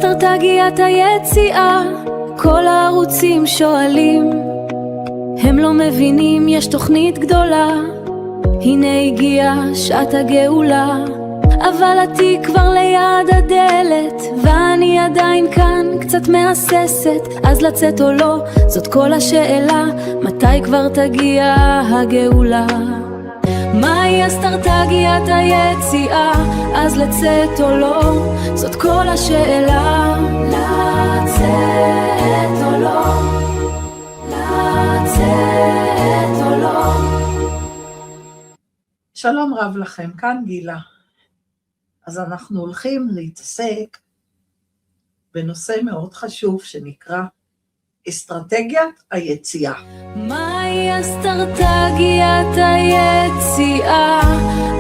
אסטרטגיית היציאה, כל הערוצים שואלים, הם לא מבינים יש תוכנית גדולה, הנה הגיעה שעת הגאולה, אבל התיק כבר ליד הדלת, ואני עדיין כאן קצת מהססת, אז לצאת או לא, זאת כל השאלה, מתי כבר תגיע הגאולה? מהי אסטרטגיית היציאה, אז לצאת או לא, זאת כל השאלה. לצאת או לא, לצאת או לא. שלום רב לכם, כאן גילה. אז אנחנו הולכים להתעסק בנושא מאוד חשוב שנקרא אסטרטגיית היציאה. מהי אסטרטגיית היציאה,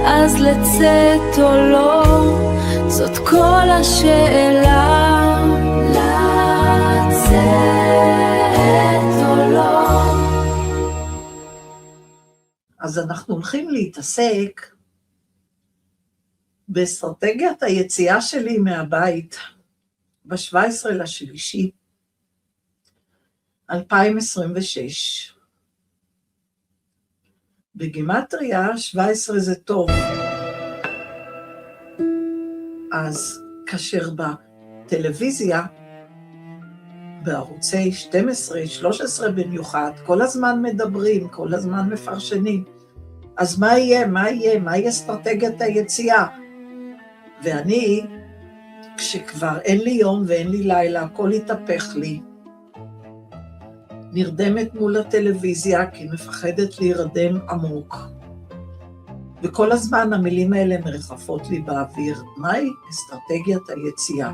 אז לצאת או לא, זאת כל השאלה. לצאת או לא. אז אנחנו הולכים להתעסק באסטרטגיית היציאה שלי מהבית ב-17/3/2026. בגימטריה 17 זה טוב. אז כאשר בטלוויזיה, בערוצי 12, 13 במיוחד, כל הזמן מדברים, כל הזמן מפרשנים. אז מה יהיה? מהי אסטרטגיית היציאה? ואני, כשכבר אין לי יום ואין לי לילה, הכל התהפך לי, נרדמת מול הטלוויזיה, כי מפחדת להירדם עמוק. וכל הזמן המילים האלה מרחפות לי באוויר. מהי אסטרטגיית היציאה?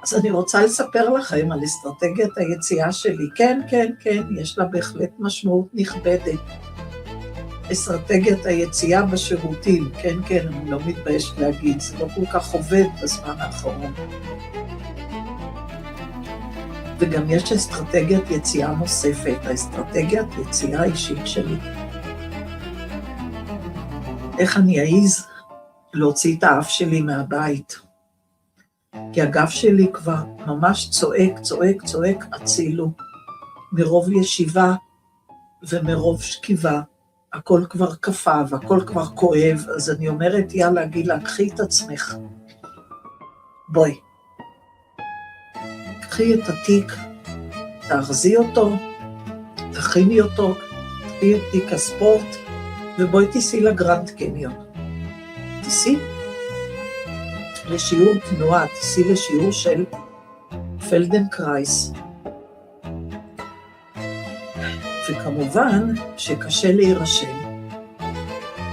אז אני רוצה לספר לכם על אסטרטגיית היציאה שלי. כן, יש לה בהחלט משמעות נכבדת. אסטרטגיית היציאה בשירותים, כן, אני לא מתבייש להגיד, זה לא כל כך עובד בזמן האחרון. וגם יש אסטרטגיית יציאה נוספת, האסטרטגיית יציאה האישית שלי. איך אני אעז להוציא את האף שלי מהבית? כי הגב שלי כבר ממש צועק הצילו, מרוב ישיבה ומרוב שכיבה. הכל כבר קפה והכל כבר כואב, אז אני אומרת, יאללה גילה, קחי את עצמך. בואי. קחי את התיק, תארזי אותו, תכיני אותו, קחי את תיק הספורט, ובואי תיסעי לגרנד קניון. תיסעי לשיעור תנועה, תיסעי לשיעור של פלדנקרייס. וכמובן שקשה להירשם.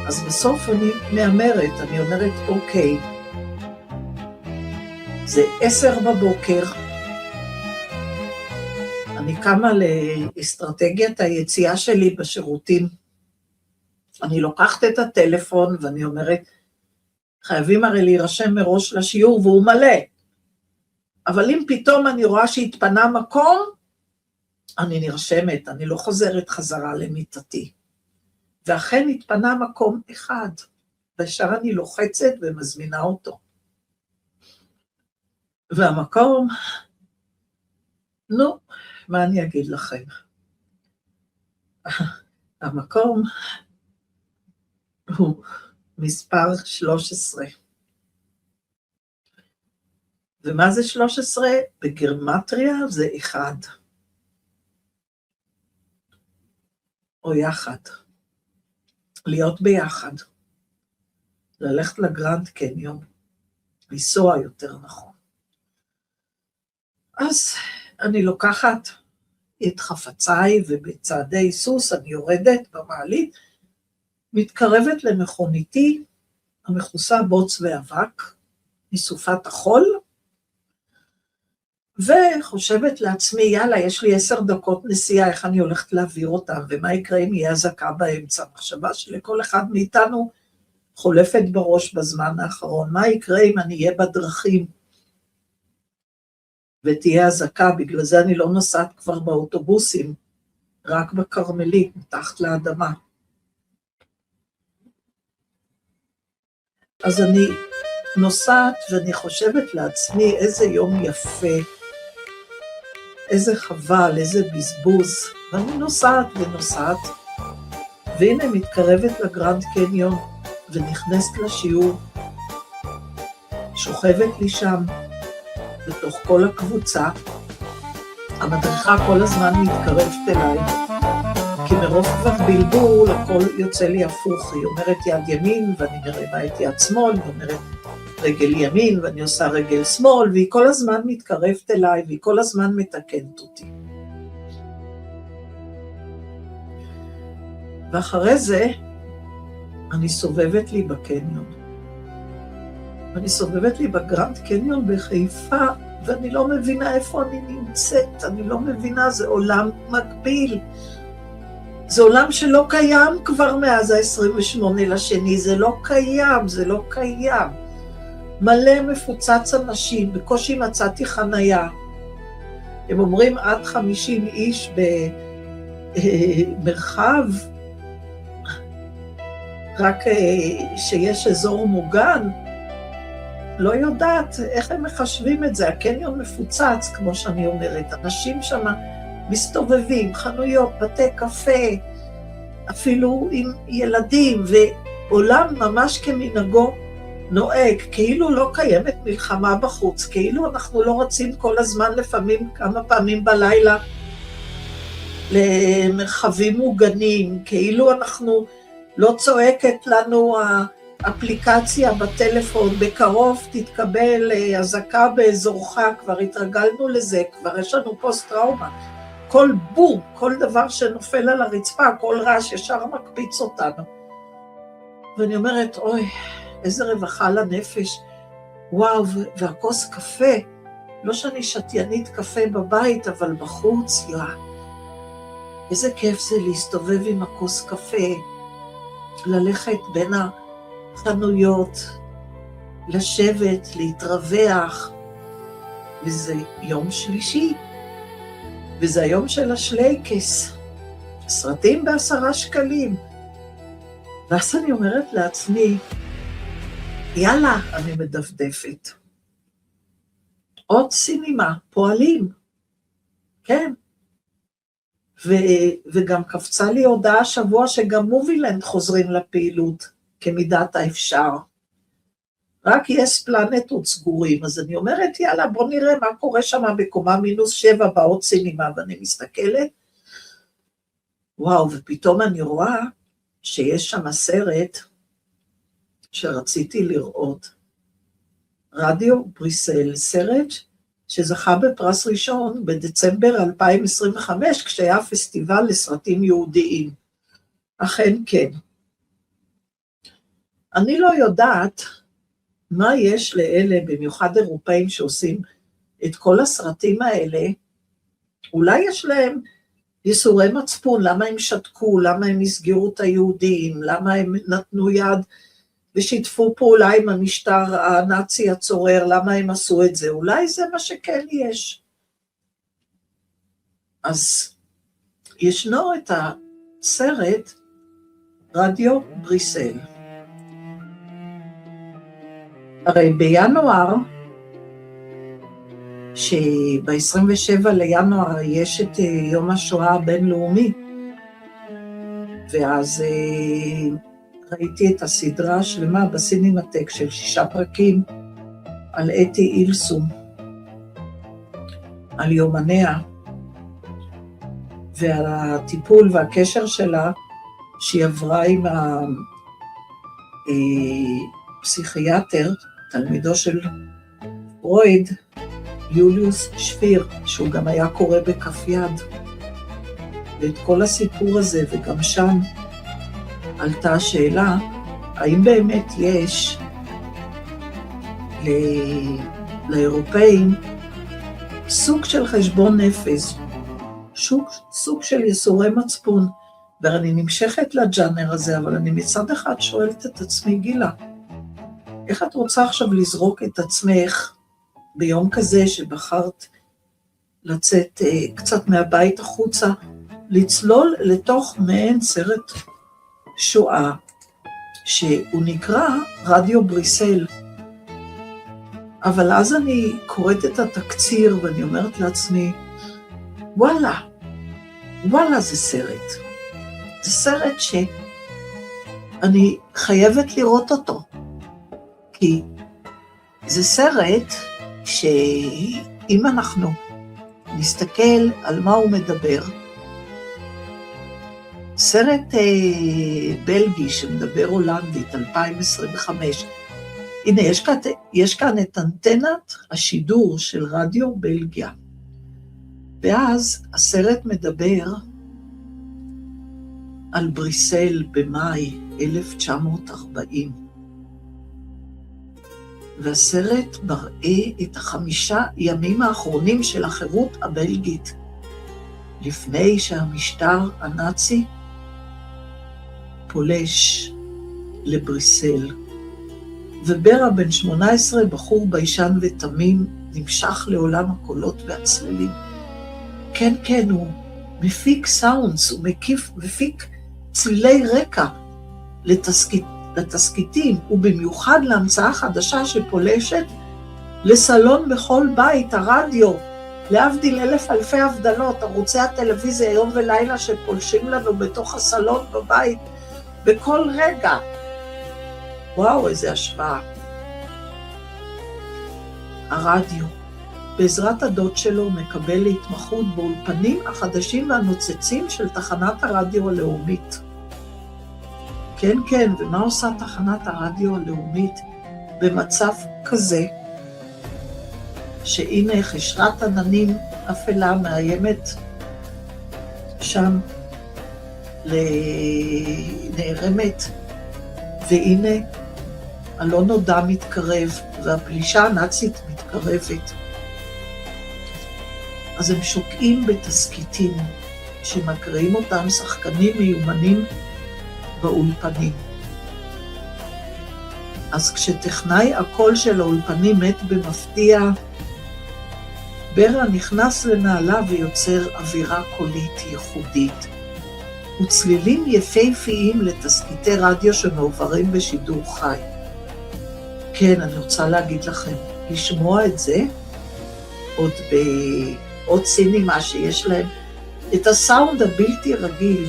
אז בסוף אני מאמרת, אני אומרת, אוקיי, זה 10 בבוקר, אני קמה לאסטרטגיית היציאה שלי בשירותים, אני לוקחת את הטלפון ואני אומרת, חייבים הרי להירשם מראש לשיעור והוא מלא, אבל אם פתאום אני רואה שהתפנה מקום, אני נרשמת, אני לא חוזרת חזרה למיטתי. ואכן התפנה מקום אחד, וישר אני לוחצת ומזמינה אותו. והמקום, נו, מה אני אגיד לכם? המקום הוא מספר 13. ומה זה 13? בגימטריה זה 1. או יחד. להיות ביחד. ללכת לגרנד קניון. לנסוע יותר נכון. אז אני לוקחת את חפציי ובצעדי סוס אני יורדת במעלית, מתקרבת למכוניתי המכוסה בוץ ואבק, מסופת החול, וחושבת לעצמי, יאללה, יש לי 10 דקות נסיעה, איך אני הולכת להעביר אותם, ומה יקרה אם יהיה אזעקה באמצע? מחשבה שלכל אחד מאיתנו חולפת בראש בזמן האחרון, מה יקרה אם אני אהיה בדרכים, ותהיה אזעקה, בגלל זה אני לא נוסעת כבר באוטובוסים, רק בקרמלית, מתחת לאדמה. אז אני נוסעת ואני חושבת לעצמי איזה יום יפה, איזה חבל, איזה בזבוז, ואני נוסעת ונוסעת, והנה מתקרבת לגרנד קניון ונכנסת לשיעור, שוכבת לי שם בתוך כל הקבוצה, המדריכה כל הזמן מתקרבת אליי, כי מרוב כבר בלבול הכל יוצא לי הפוך, היא אומרת יד ימין ואני מרימה את יד שמאל, היא אומרת רגל ימין ואני עושה רגל שמאל, והיא כל הזמן מתקרבת אליי והיא כל הזמן מתקנת אותי. ואחרי זה אני סובבת לי בקניון. אני סובבת לי בגרנד קניון בחיפה, ואני לא מבינה איפה אני נמצאת, אני לא מבינה, זה עולם מקביל. זה עולם שלא קיים כבר מאז ה-28 לשני, זה לא קיים, זה לא קיים. מלא מפוצץ אנשים, בקושי מצאתי חנייה. הם אומרים עד 50 איש במרחב, רק שיש אזור מוגן, לא יודעת איך הם מחשבים את זה, הקניון מפוצץ, כמו שאני אומרת, אנשים שם מסתובבים, חנויות, בתי קפה, אפילו עם ילדים, ועולם ממש כמנהגו נוהג, כאילו לא קיימת מלחמה בחוץ, כאילו אנחנו לא רוצים כל הזמן, לפעמים כמה פעמים בלילה, למרחבים מוגנים, כאילו אנחנו לא צועקת לנו האפליקציה בטלפון, בקרוב תתקבל הזקה באזורך, כבר התרגלנו לזה, כבר יש לנו פוסט טראומה, כל בום, כל דבר שנופל על הרצפה, כל רעש ישר מקפיץ אותנו. ואני אומרת, אוי, איזה רווחה לנפש, וואו, והכוס קפה, לא שאני שתיינית קפה בבית, אבל בחוץ, איזה כיף זה להסתובב עם הכוס קפה, ללכת בין החנויות, לשבת, להתרווח, וזה יום שלישי, וזה היום של השלייקס, סרטים ב10 שקלים, ואז אני אומרת לעצמי, יאללה, אני מדפדפת. עוד סינימה, פועלים, כן. וגם קפצה לי הודעה שבוע שגם מובילנד חוזרים לפעילות, כמידת האפשר. רק יש פלנט עוד סגורים, אז אני אומרת, יאללה, בוא נראה מה קורה שם בקומה -7 בעוד סינימה, ואני מסתכלת, וואו, ופתאום אני רואה שיש שם סרט שרציתי לראות, רדיו בריסל, סרט שזכה בפרס ראשון בדצמבר 2025, כשהיה פסטיבל לסרטים יהודיים. אכן כן. אני לא יודעת מה יש לאלה, במיוחד אירופאים שעושים את כל הסרטים האלה, אולי יש להם ייסורי מצפון, למה הם שתקו, למה הם הסגירו את היהודים, למה הם נתנו יד ושיתפו פעולה עם המשטר הנאצי הצורר, למה הם עשו את זה, אולי זה מה שכן יש. אז ישנו את הסרט רדיו בריסל. הרי בינואר, שב-27 לינואר יש את יום השואה הבינלאומי, ואז ראיתי את הסדרה השלמה בסינמטק של 6 פרקים על אתי אילסום, על יומניה, ועל הטיפול והקשר שלה שהיא עברה עם הפסיכיאטר, תלמידו של פרויד, יוליוס שפיר, שהוא גם היה קורא בכף יד, ואת כל הסיפור הזה, וגם שם עלתה השאלה, האם באמת יש לאירופאים סוג של חשבון נפש, סוג של ייסורי מצפון, ואני נמשכת לג'אנר הזה, אבל אני מצד אחד שואלת את עצמי, גילה, איך את רוצה עכשיו לזרוק את עצמך ביום כזה שבחרת לצאת קצת מהבית החוצה, לצלול לתוך מעין סרט שואה, שהוא נקרא רדיו בריסל, אבל אז אני קוראת את התקציר ואני אומרת לעצמי, וואלה, זה סרט. זה סרט שאני חייבת לראות אותו. כי זה סרט שאם אנחנו נסתכל על מה הוא מדבר, סרט בלגי שמדבר הולנדית, 2025, הנה, יש כאן את אנטנת השידור של רדיו בלגיה. ואז הסרט מדבר על בריסל במאי 1940. והסרט מראה את 5 ימים האחרונים של החירות הבלגית, לפני שהמשטר הנאצי פולש לבריסל. וברה בן 18, בחור ביישן ותמים, נמשך לעולם הקולות והצללים. כן, הוא מפיק סאונדס, הוא מפיק צלילי רקע לתסקיטים, ובמיוחד להמצאה חדשה שפולשת לסלון בכל בית, הרדיו, להבדיל אלף אלפי הבדלות, ערוצי הטלוויזיה יום ולילה שפולשים לנו בתוך הסלון בבית, בכל רגע. וואו, איזה השוואה. הרדיו, בעזרת הדוד שלו, מקבל להתמחות באולפנים החדשים והנוצצים של תחנת הרדיו הלאומית. כן, ומה עושה תחנת הרדיו הלאומית במצב כזה, שהנה חשרת עננים אפלה מאיימת שם נערמת, והנה הלא נודע מתקרב, והפלישה הנאצית מתקרבת. אז הם שוקעים בתסקיטים שמקריאים אותם שחקנים מיומנים באולפנים. אז כשטכנאי הקול של האולפנים מת במפתיע, ברה נכנס לנעלה ויוצר אווירה קולית ייחודית, וצלילים יפהפיים לתסקיטי רדיו שמעוברים בשידור חי. כן, אני רוצה להגיד לכם, לשמוע את זה, עוד סינימה שיש להם, את הסאונד הבלתי רגיל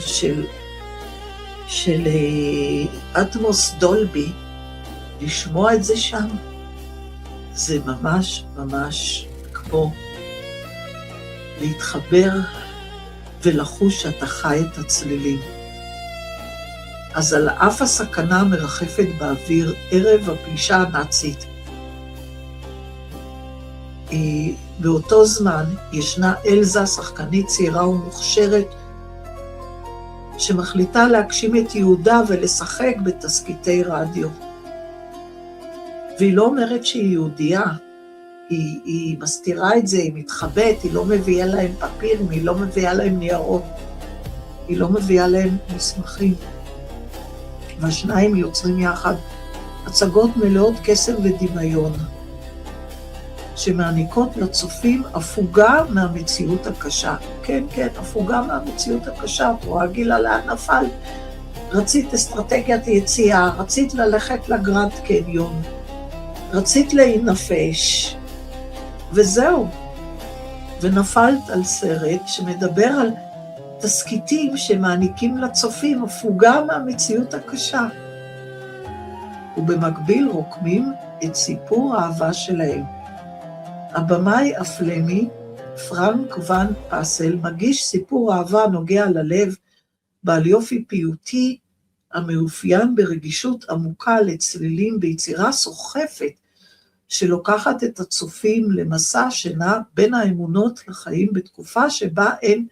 של אטמוס דולבי, לשמוע את זה שם, זה ממש כמו להתחבר ולחוש שאתה חי את הצלילים. אז על אף הסכנה המרחפת באוויר ערב הפלישה הנאצית, באותו זמן ישנה אלזה, שחקנית צעירה ומוכשרת, שמחליטה להגשים את יהודה ולשחק בתסקיטי רדיו. והיא לא אומרת שהיא יהודייה, היא מסתירה את זה, היא מתחבאת, היא לא מביאה להם פפירים, היא לא מביאה להם ניירות, היא לא מביאה להם מסמכים. והשניים יוצרים יחד הצגות מלאות קסם ודמיון, שמעניקות לצופים הפוגה מהמציאות הקשה. כן, הפוגה מהמציאות הקשה. את רואה גילה לאן נפל? רצית אסטרטגיית יציאה, רצית ללכת לגרנד קניון, רצית להינפש, וזהו. ונפלת על סרט שמדבר על תסקיטים שמעניקים לצופים הפוגה מהמציאות הקשה. ובמקביל רוקמים את סיפור האהבה שלהם. הבמאי הפלמי, פרנק ון פסל, מגיש סיפור אהבה נוגע ללב, בעל יופי פיוטי, המאופיין ברגישות עמוקה לצלילים, ביצירה סוחפת, שלוקחת את הצופים למסע שנע בין האמונות לחיים בתקופה שבה אין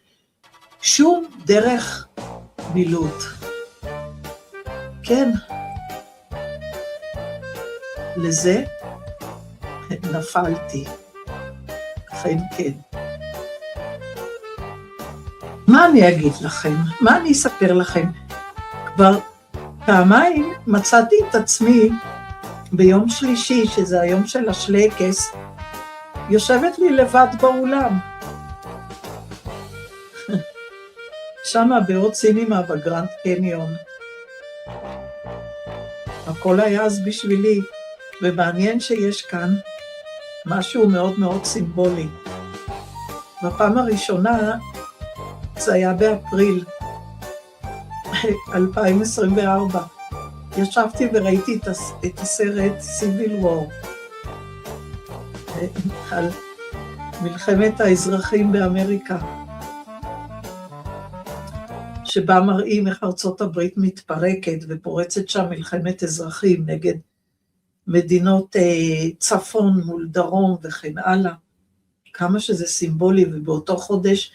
שום דרך מילוט. כן, לזה נפלתי. אכן כן. מה אני אגיד לכם? מה אני אספר לכם? כבר פעמיים מצאתי את עצמי ביום שלישי, שזה היום של השלייקס, יושבת לי לבד באולם. שמה בעוד סינימה בגרנד קניון. הכל היה אז בשבילי, ומעניין שיש כאן משהו מאוד מאוד סימבולי. בפעם הראשונה זה היה באפריל 2024. ישבתי וראיתי את הסרט Civil War על מלחמת האזרחים באמריקה, שבה מראים איך ארצות הברית מתפרקת ופורצת שם מלחמת אזרחים נגד מדינות צפון מול דרום וכן הלאה. כמה שזה סימבולי, ובאותו חודש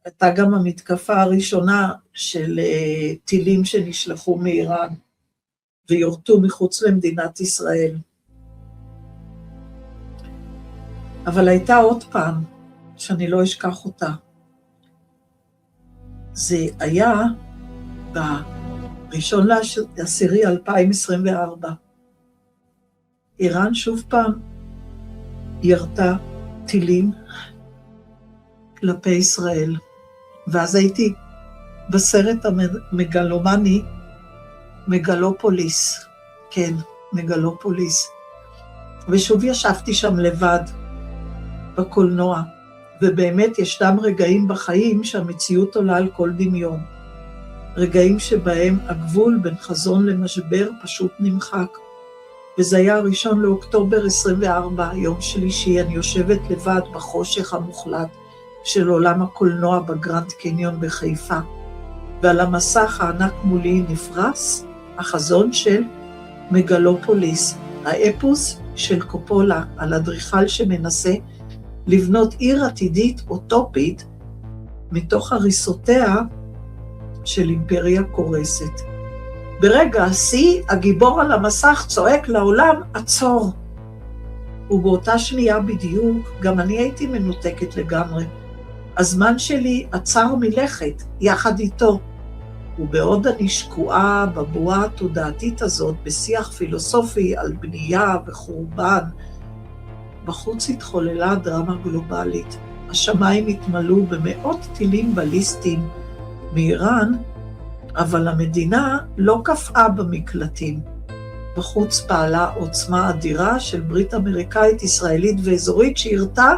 הייתה גם המתקפה הראשונה של טילים שנשלחו מאיראן ויורטו מחוץ למדינת ישראל. אבל הייתה עוד פעם שאני לא אשכח אותה. זה היה ב1.10.2024. איראן שוב פעם ירתה טילים כלפי ישראל, ואז הייתי בסרט המגלומני מגלופוליס, כן, מגלופוליס, ושוב ישבתי שם לבד בקולנוע, ובאמת ישנם רגעים בחיים שהמציאות עולה על כל דמיון, רגעים שבהם הגבול בין חזון למשבר פשוט נמחק, וזה היה 1 לאוקטובר 24, יום שלישי, אני יושבת לבד בחושך המוחלט של עולם הקולנוע בגרנד קניון בחיפה, ועל המסך הענק מולי נפרס החזון של מגלופוליס, האפוס של קופולה על אדריכל שמנסה לבנות עיר עתידית אוטופית מתוך הריסותיה של אימפריה קורסת. ברגע השיא, הגיבור על המסך צועק לעולם, עצור. ובאותה שנייה בדיוק, גם אני הייתי מנותקת לגמרי. הזמן שלי עצר מלכת, יחד איתו. ובעוד אני שקועה בבועה התודעתית הזאת, בשיח פילוסופי על בנייה וחורבן, בחוץ התחוללה דרמה גלובלית. השמיים התמלאו במאות טילים בליסטיים מאיראן, אבל המדינה לא קפאה במקלטים. בחוץ פעלה עוצמה אדירה של ברית אמריקאית, ישראלית ואזורית, שהרתה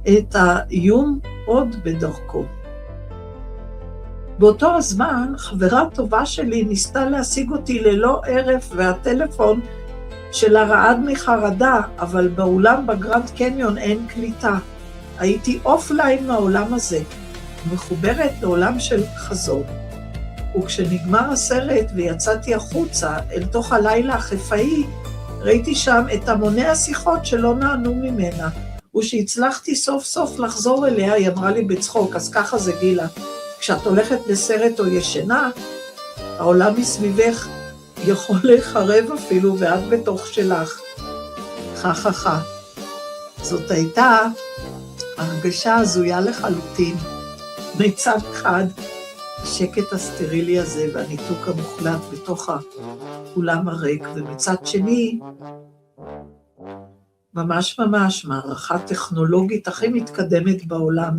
את האיום עוד בדרכו. באותו הזמן, חברה טובה שלי ניסתה להשיג אותי ללא ערף, והטלפון שלה רעד מחרדה, אבל באולם בגרנד קניון אין קליטה. הייתי אופליין מהעולם הזה, מחוברת לעולם של חזון. וכשנגמר הסרט ויצאתי החוצה אל תוך הלילה החיפאי, ראיתי שם את המוני השיחות שלא נענו ממנה, ושהצלחתי סוף סוף לחזור אליה, היא אמרה לי בצחוק, אז ככה זה גילה, כשאת הולכת לסרט או ישנה, העולם מסביבך יכול להיחרב אפילו, ואת בתוך שלך. חככה. זאת הייתה הרגשה הזויה לחלוטין. מצד אחד, השקט הסטרילי הזה והניתוק המוחלט בתוך האולם הריק, ומצד שני, ממש מערכה טכנולוגית הכי מתקדמת בעולם,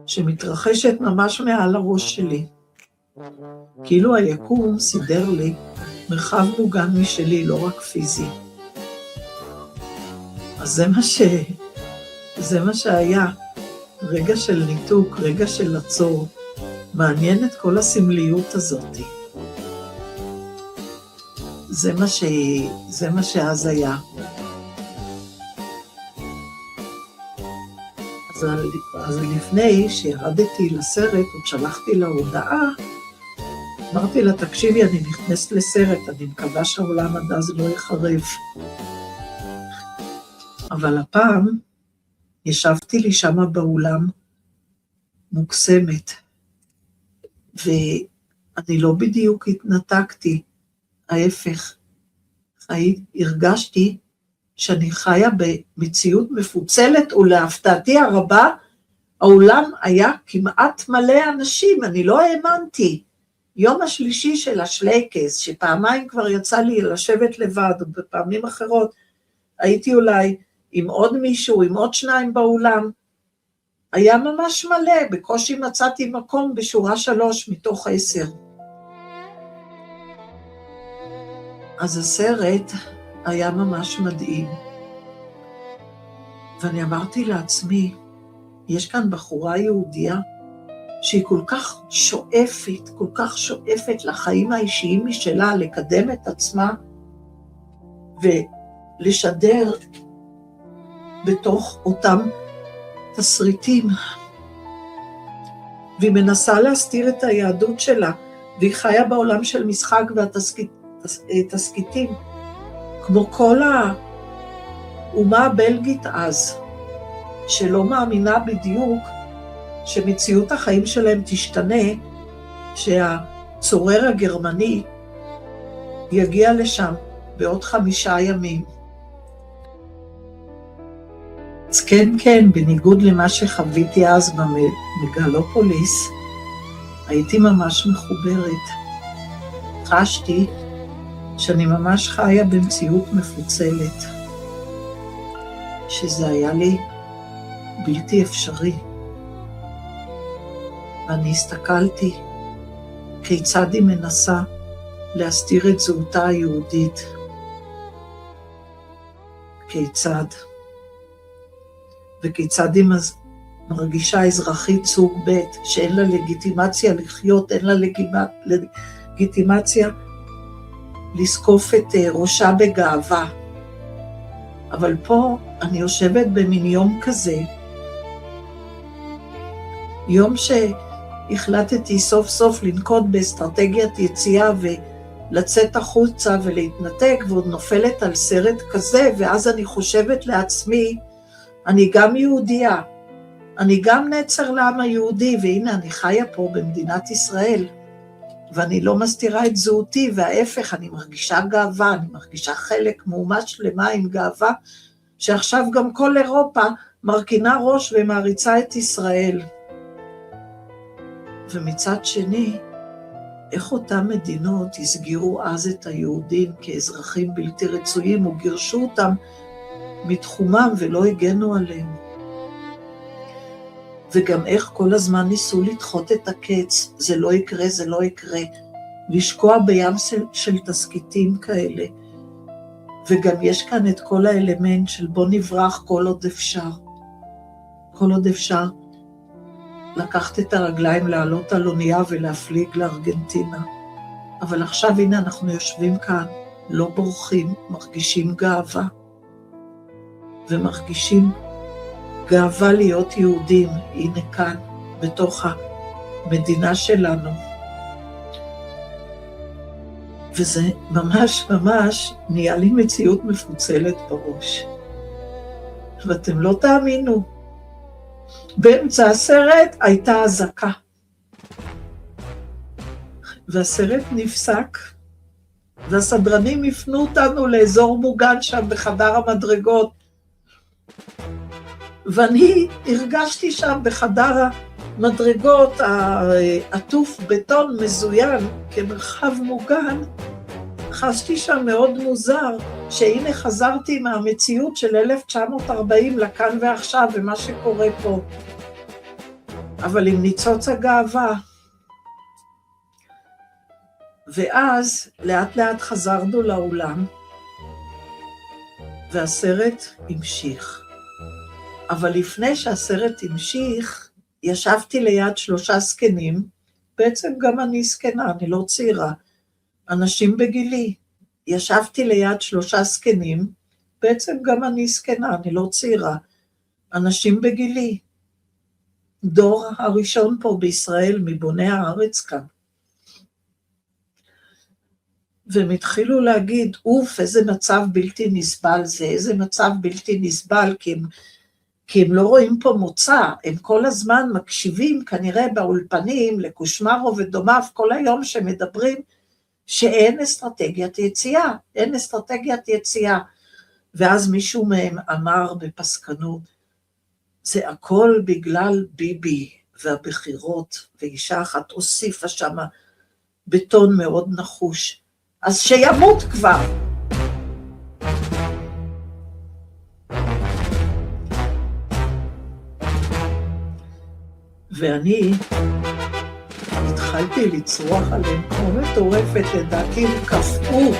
שמתרחשת ממש מעל הראש שלי. כאילו היקום סידר לי מרחב מוגן משלי, לא רק פיזי. אז זה מה שהיה, רגע של ניתוק, רגע של עצור, מעניין את כל הסמליות הזאת. זה מה שאז היה. אז לפני שירדתי לסרט, עוד שלחתי לה הודעה, אמרתי לה, תקשיבי, אני נכנסת לסרט, אני מקווה שהעולם עד אז לא יחרב. אבל הפעם ישבתי לי שמה באולם מוקסמת, ואני לא בדיוק התנתקתי, ההפך, הרגשתי שאני חיה במציאות מפוצלת, ולהפתעתי הרבה, העולם היה כמעט מלא אנשים, אני לא האמנתי. יום השלישי של השלייקס, שפעמיים כבר יצא לי לשבת לבד, ובפעמים אחרות הייתי אולי עם עוד מישהו, עם עוד 2 באולם, היה ממש מלא, בקושי מצאתי מקום בשורה 3 מתוך 10. אז הסרט היה ממש מדהים. ואני אמרתי לעצמי, יש כאן בחורה יהודייה שהיא כל כך שואפת לחיים האישיים משלה, לקדם את עצמה ולשדר בתוך אותם תסריטים. והיא מנסה להסתיר את היהדות שלה, והיא חיה בעולם של משחק והתסקיטים, כמו כל האומה הבלגית אז, שלא מאמינה בדיוק שמציאות החיים שלהם תשתנה, שהצורר הגרמני יגיע לשם בעוד 5 ימים. אז כן, בניגוד למה שחוויתי אז במגלופוליס, הייתי ממש מחוברת. חשתי שאני ממש חיה במציאות מפוצלת, שזה היה לי בלתי אפשרי. ואני הסתכלתי כיצד היא מנסה להסתיר את זהותה היהודית. כיצד? וכיצד היא מרגישה אזרחית סוג ב' שאין לה לגיטימציה לחיות, אין לה לגיטימציה לזקוף את ראשה בגאווה. אבל פה אני יושבת במין יום כזה, יום שהחלטתי סוף סוף לנקוט באסטרטגיית יציאה ולצאת החוצה ולהתנתק, ועוד נופלת על סרט כזה, ואז אני חושבת לעצמי, אני גם יהודייה, אני גם נצר לעם היהודי, והנה אני חיה פה במדינת ישראל, ואני לא מסתירה את זהותי, וההפך, אני מרגישה גאווה, אני מרגישה חלק מאומה שלמה עם גאווה, שעכשיו גם כל אירופה מרכינה ראש ומעריצה את ישראל. ומצד שני, איך אותם מדינות הסגירו אז את היהודים כאזרחים בלתי רצויים, וגירשו אותם מתחומם ולא הגנו עליהם. וגם איך כל הזמן ניסו לדחות את הקץ, זה לא יקרה, זה לא יקרה, לשקוע בים של תסקיטים כאלה. וגם יש כאן את כל האלמנט של בוא נברח כל עוד אפשר. כל עוד אפשר לקחת את הרגליים, לעלות על אונייה ולהפליג לארגנטינה. אבל עכשיו הנה אנחנו יושבים כאן, לא בורחים, מרגישים גאווה. ומרגישים גאווה להיות יהודים, הנה כאן, בתוך המדינה שלנו. וזה ממש נהיה לי מציאות מפוצלת בראש. ואתם לא תאמינו, באמצע הסרט הייתה אזעקה. והסרט נפסק, והסדרנים הפנו אותנו לאזור מוגן שם בחדר המדרגות. ואני הרגשתי שם בחדר המדרגות, עטוף בטון מזוין כמרחב מוגן, חשתי שם מאוד מוזר, שהנה חזרתי מהמציאות של 1940 לכאן ועכשיו, ומה שקורה פה. אבל עם ניצוץ הגאווה. ואז לאט לאט חזרנו לאולם, והסרט המשיך. אבל לפני שהסרט המשיך, ישבתי ליד 3 זקנים, בעצם גם אני זקנה, אני לא צעירה, אנשים בגילי. ישבתי ליד 3 זקנים, בעצם גם אני זקנה, אני לא צעירה, אנשים בגילי. דור הראשון פה בישראל, מבוני הארץ כאן. והם התחילו להגיד, איזה מצב בלתי נסבל זה, איזה מצב בלתי נסבל, כי הם לא רואים פה מוצא, הם כל הזמן מקשיבים כנראה באולפנים לקושמרו ודומיו כל היום שמדברים שאין אסטרטגיית יציאה, אין אסטרטגיית יציאה. ואז מישהו מהם אמר בפסקנות, זה הכל בגלל ביבי והבחירות, ואישה אחת הוסיפה שמה בטון מאוד נחוש, אז שימות כבר. ואני התחלתי לצרוח עליהם כמו מטורפת, לדעתי הם קפאו.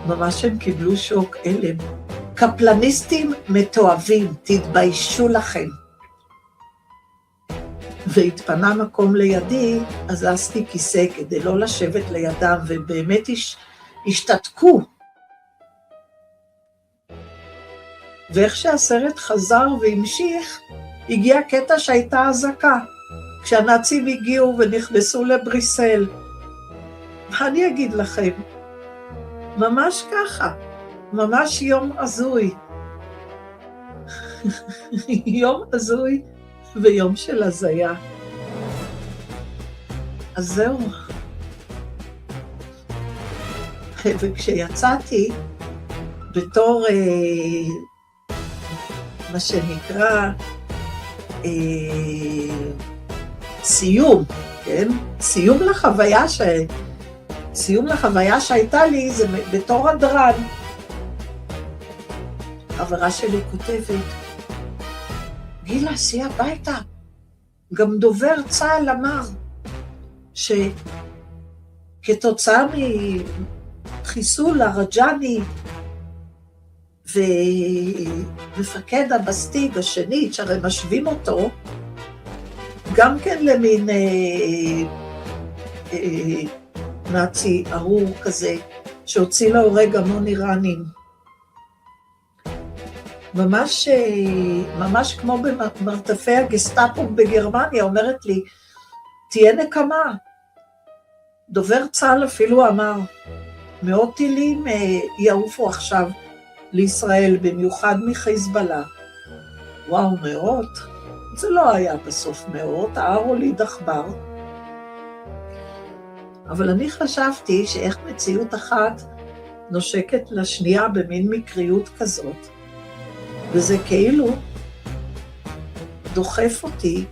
ממש הם קיבלו שוק הלם. קפלניסטים מתועבים, תתביישו לכם. והתפנה מקום לידי, אז עשיתי כיסא כדי לא לשבת לידם, ובאמת השתתקו. ואיך שהסרט חזר והמשיך, הגיע קטע שהייתה אזעקה, כשהנאצים הגיעו ונכנסו לבריסל. מה אני אגיד לכם? ממש ככה, ממש יום הזוי. יום הזוי ויום של הזיה. אז זהו. וכשיצאתי, בתור מה שנקרא סיום, כן? סיום לחוויה שהייתה לי, זה בתור הדרן. חברה שלי כותבת, גילה, סייע הביתה. גם דובר צה"ל אמר שכתוצאה מחיסול הרג'ני ומפקד הבסטיג השני, שהרי משווים אותו, גם כן למין נאצי ארור כזה, שהוציא להורג המון איראנים. ממש כמו במרתפי הגסטאפו בגרמניה, אומרת לי, תהיה נקמה. דובר צה"ל אפילו אמר, מאות טילים יעופו עכשיו לישראל, במיוחד מחיזבאללה. וואו, מאות? זה לא היה בסוף מאות, הוליד עכבר. אבל אני חשבתי שאיך מציאות אחת נושקת לשנייה במין מקריות כזאת, וזה כאילו דוחף אותי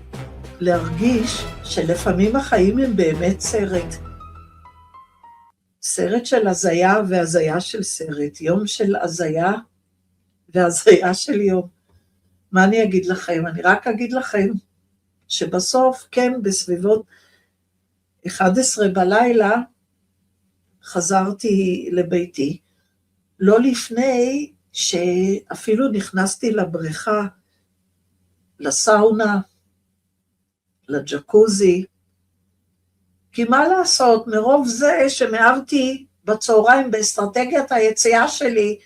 להרגיש שלפעמים החיים הם באמת סרט. סרט של הזיה והזיה של סרט, יום של הזיה והזיה של יום. מה אני אגיד לכם? אני רק אגיד לכם שבסוף, כן, בסביבות 11 בלילה, חזרתי לביתי, לא לפני שאפילו נכנסתי לבריכה, לסאונה, לג'קוזי, כי מה לעשות, מרוב זה שמארתי בצהריים באסטרטגיית היציאה שלי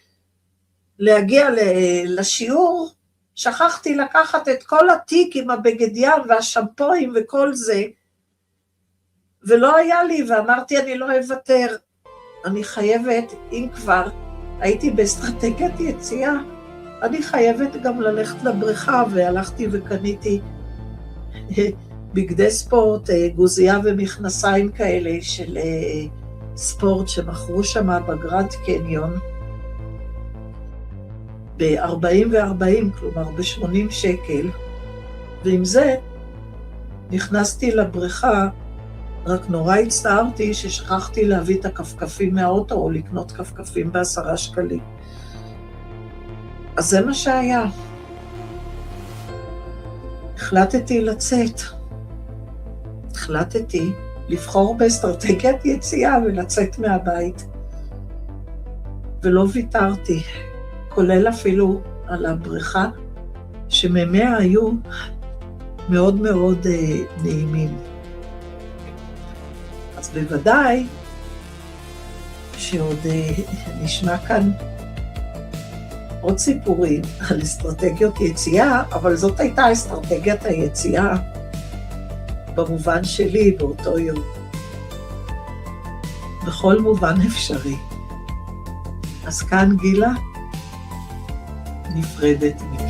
להגיע לשיעור, שכחתי לקחת את כל התיק עם הבגד ים והשמפויים וכל זה, ולא היה לי, ואמרתי אני לא אוותר, אני חייבת, אם כבר הייתי באסטרטגיית יציאה, אני חייבת גם ללכת לבריכה, והלכתי וקניתי בגדי ספורט, גוזייה ומכנסיים כאלה של ספורט שמכרו שם בגרנד קניון, ב-40 ו-40, כלומר ב-80 שקל, ועם זה נכנסתי לבריכה, רק נורא הצטערתי ששכחתי להביא את הכפכפים מהאוטו, או לקנות כפכפים ב10 שקלים. אז זה מה שהיה. החלטתי לצאת. החלטתי לבחור באסטרטגיית יציאה ולצאת מהבית. ולא ויתרתי, כולל אפילו על הבריכה, שממיה היו מאוד מאוד נעימים. אז בוודאי שעוד נשמע כאן עוד סיפורים על אסטרטגיות יציאה, אבל זאת הייתה אסטרטגיית היציאה במובן שלי באותו יום. בכל מובן אפשרי. אז כאן גילה נפרדת ממך.